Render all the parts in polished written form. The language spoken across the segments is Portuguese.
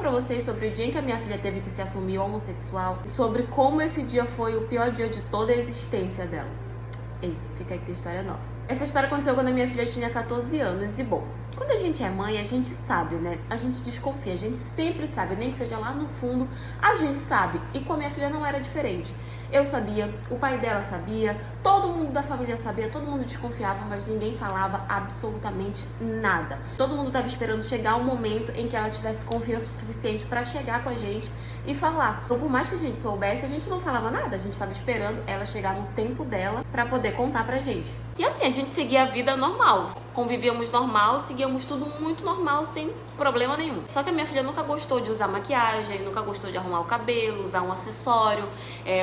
pra vocês sobre o dia em que a minha filha teve que se assumir homossexual e sobre como esse dia foi o pior dia de toda a existência dela. Ei, fica aí que tem história nova. Essa história aconteceu quando a minha filha tinha 14 anos e, bom, quando a gente é mãe, a gente sabe, né? A gente desconfia, a gente sempre sabe, nem que seja lá no fundo, a gente sabe. E com a minha filha não era diferente. Eu sabia, o pai dela sabia, todo mundo da família sabia, todo mundo desconfiava, mas ninguém falava absolutamente nada. Todo mundo estava esperando chegar o momento em que ela tivesse confiança suficiente para chegar com a gente e falar. Então, por mais que a gente soubesse, a gente não falava nada, a gente estava esperando ela chegar no tempo dela para poder contar pra gente. E assim, a gente seguia a vida normal, convivíamos normal, seguíamos tudo muito normal, sem problema nenhum. Só que a minha filha nunca gostou de usar maquiagem, nunca gostou de arrumar o cabelo, usar um acessório,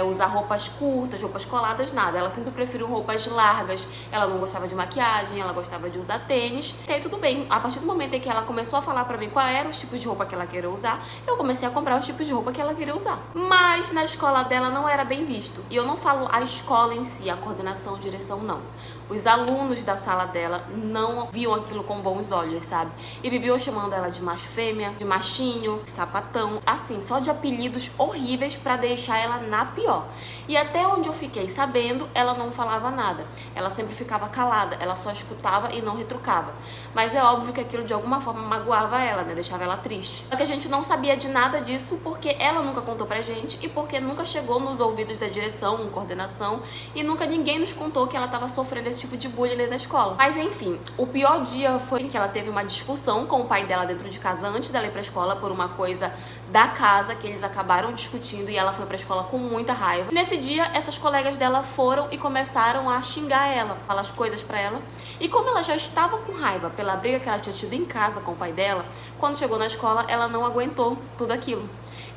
usar roupas curtas, roupas coladas, nada. Ela sempre preferiu roupas largas, ela não gostava de maquiagem, ela gostava de usar tênis. E aí tudo bem, a partir do momento em que ela começou a falar pra mim qual eram os tipos de roupa que ela queria usar, eu comecei a comprar os tipos de roupa que ela queria usar. Mas na escola dela não era bem visto. E eu não falo a escola em si, a coordenação, a direção, não. Os alunos da sala dela não viam aquilo com bons olhos, sabe? E viviam chamando ela de macho fêmea, de machinho, de sapatão. Assim, só de apelidos horríveis pra deixar ela na pior. E até onde eu fiquei sabendo, ela não falava nada. Ela sempre ficava calada, ela só escutava e não retrucava. Mas é óbvio que aquilo de alguma forma magoava ela, né? Deixava ela triste. Só que a gente não sabia de nada disso porque ela nunca contou pra gente e porque nunca chegou nos ouvidos da direção, coordenação, e nunca ninguém nos contou que ela tava sofrendo esse tipo de bullying dentro da escola. Mas enfim, o pior dia foi que ela teve uma discussão com o pai dela dentro de casa antes dela ir pra escola por uma coisa da casa que eles acabaram discutindo e ela foi pra escola com muita raiva. Nesse dia, essas colegas dela foram e começaram a xingar ela, falar as coisas pra ela. E como ela já estava com raiva pela briga que ela tinha tido em casa com o pai dela, quando chegou na escola, ela não aguentou tudo aquilo.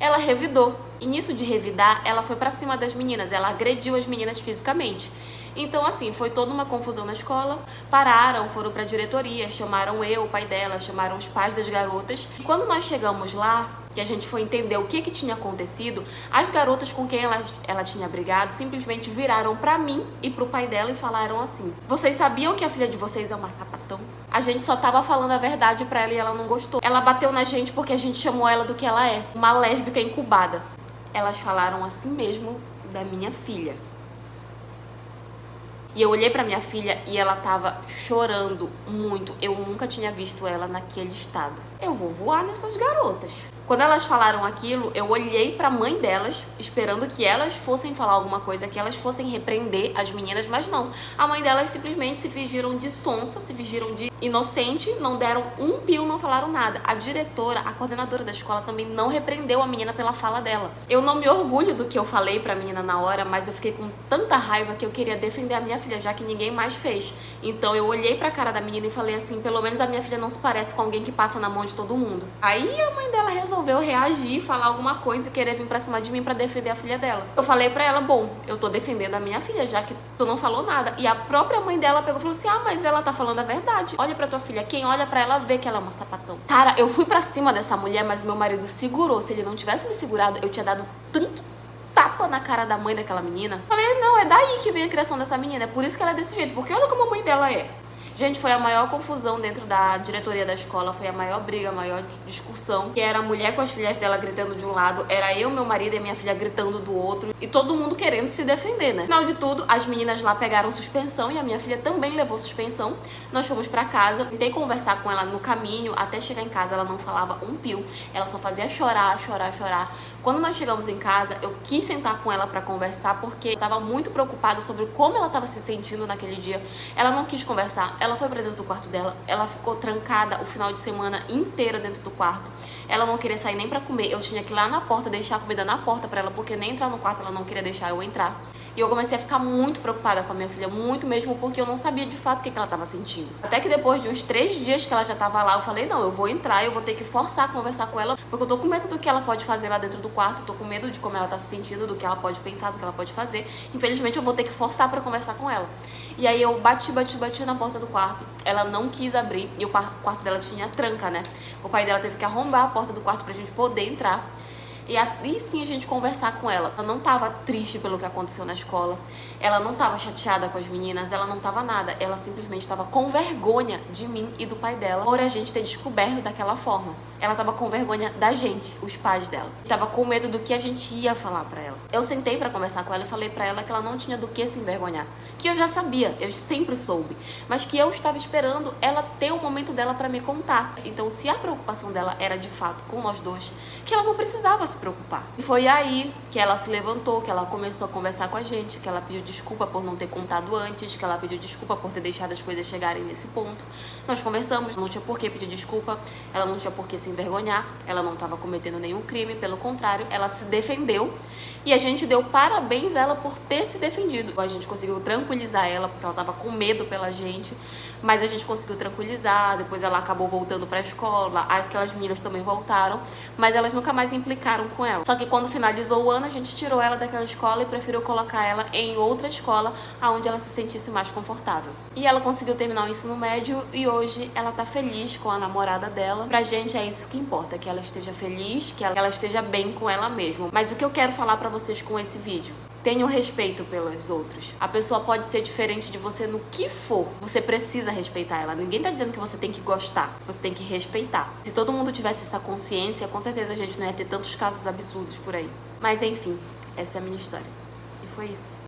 Ela revidou. E nisso de revidar, ela foi pra cima das meninas, ela agrediu as meninas fisicamente. Então, assim, foi toda uma confusão na escola. Pararam, foram pra diretoria, chamaram eu, o pai dela, chamaram os pais das garotas. E quando nós chegamos lá, que a gente foi entender o que tinha acontecido, as garotas com quem ela tinha brigado simplesmente viraram pra mim e pro pai dela e falaram assim: vocês sabiam que a filha de vocês é uma sapatão? A gente só tava falando a verdade pra ela e ela não gostou. Ela bateu na gente porque a gente chamou ela do que ela é, uma lésbica incubada. Elas falaram assim mesmo da minha filha. E eu olhei pra minha filha e ela tava chorando muito. Eu nunca tinha visto ela naquele estado. Eu vou voar nessas garotas. Quando elas falaram aquilo, eu olhei pra mãe delas, esperando que elas fossem falar alguma coisa, que elas fossem repreender as meninas, mas não. A mãe delas simplesmente se fingiram de sonsa, se fingiram de inocente, não deram um pio, não falaram nada. A diretora, a coordenadora da escola também não repreendeu a menina pela fala dela. Eu não me orgulho do que eu falei pra menina na hora, mas eu fiquei com tanta raiva que eu queria defender a minha filha, já que ninguém mais fez. Então eu olhei pra cara da menina e falei assim: pelo menos a minha filha não se parece com alguém que passa na mão de todo mundo. Aí a mãe dela resolveu reagir, falar alguma coisa e querer vir pra cima de mim pra defender a filha dela. Eu falei pra ela: bom, eu tô defendendo a minha filha, já que tu não falou nada. E a própria mãe dela pegou e falou assim: ah, mas ela tá falando a verdade. Olha pra tua filha, quem olha pra ela vê que ela é uma sapatão. Cara, eu fui pra cima dessa mulher, mas meu marido segurou. Se ele não tivesse me segurado, eu tinha dado tanto tapa na cara da mãe daquela menina. Falei: não, é daí que vem a criação dessa menina, é por isso que ela é desse jeito, porque olha como a mãe dela é. Gente, foi a maior confusão dentro da diretoria da escola, foi a maior briga, a maior discussão, que era a mulher com as filhas dela gritando de um lado, era eu, meu marido e minha filha gritando do outro, e todo mundo querendo se defender, né? Final de tudo, as meninas lá pegaram suspensão e a minha filha também levou suspensão. Nós fomos pra casa, tentei conversar com ela no caminho, até chegar em casa ela não falava um pio, ela só fazia chorar, chorar, chorar. Quando nós chegamos em casa, eu quis sentar com ela pra conversar, porque eu tava muito preocupada sobre como ela tava se sentindo naquele dia. Ela não quis conversar, ela foi pra dentro do quarto dela, ela ficou trancada o final de semana inteira dentro do quarto. Ela não queria sair nem pra comer, eu tinha que ir lá na porta, deixar a comida na porta pra ela, porque nem entrar no quarto ela não queria deixar eu entrar. E eu comecei a ficar muito preocupada com a minha filha, muito mesmo, porque eu não sabia de fato o que ela estava sentindo. Até que depois de uns 3 dias que ela já estava lá, eu falei: não, eu vou entrar, eu vou ter que forçar a conversar com ela, porque eu tô com medo do que ela pode fazer lá dentro do quarto, eu tô com medo de como ela tá se sentindo, do que ela pode pensar, do que ela pode fazer. Infelizmente eu vou ter que forçar para conversar com ela. E aí eu bati na porta do quarto, ela não quis abrir, e o quarto dela tinha tranca, né? O pai dela teve que arrombar a porta do quarto pra gente poder entrar. E aí sim a gente conversar com ela. Ela não tava triste pelo que aconteceu na escola, ela não tava chateada com as meninas, ela não tava nada. Ela simplesmente tava com vergonha de mim e do pai dela por a gente ter descoberto daquela forma. Ela tava com vergonha da gente, os pais dela. Tava com medo do que a gente ia falar pra ela. Eu sentei pra conversar com ela e falei pra ela que ela não tinha do que se envergonhar. Que eu já sabia, eu sempre soube. Mas que eu estava esperando ela ter o momento dela pra me contar. Então, se a preocupação dela era de fato com nós dois, que ela não precisava se preocupar. E foi aí que ela se levantou, que ela começou a conversar com a gente, que ela pediu desculpa por não ter contado antes, que ela pediu desculpa por ter deixado as coisas chegarem nesse ponto. Nós conversamos, não tinha por que pedir desculpa, ela não tinha por que se envergonhar, ela não estava cometendo nenhum crime, pelo contrário, ela se defendeu e a gente deu parabéns a ela por ter se defendido. A gente conseguiu tranquilizar ela, porque ela estava com medo pela gente, mas a gente conseguiu tranquilizar, depois ela acabou voltando para a escola, aquelas meninas também voltaram, mas elas nunca mais implicaram com ela. Só que quando finalizou o ano, a gente tirou ela daquela escola e preferiu colocar ela em outra escola, onde ela se sentisse mais confortável. E ela conseguiu terminar o ensino médio e hoje ela tá feliz com a namorada dela. Pra gente é isso que importa, que ela esteja feliz, que ela esteja bem com ela mesma. Mas o que eu quero falar pra vocês com esse vídeo? Tenham respeito pelos outros. A pessoa pode ser diferente de você no que for. Você precisa respeitar ela. Ninguém tá dizendo que você tem que gostar. Você tem que respeitar. Se todo mundo tivesse essa consciência, com certeza a gente não ia ter tantos casos absurdos por aí. Mas enfim, essa é a minha história. E foi isso.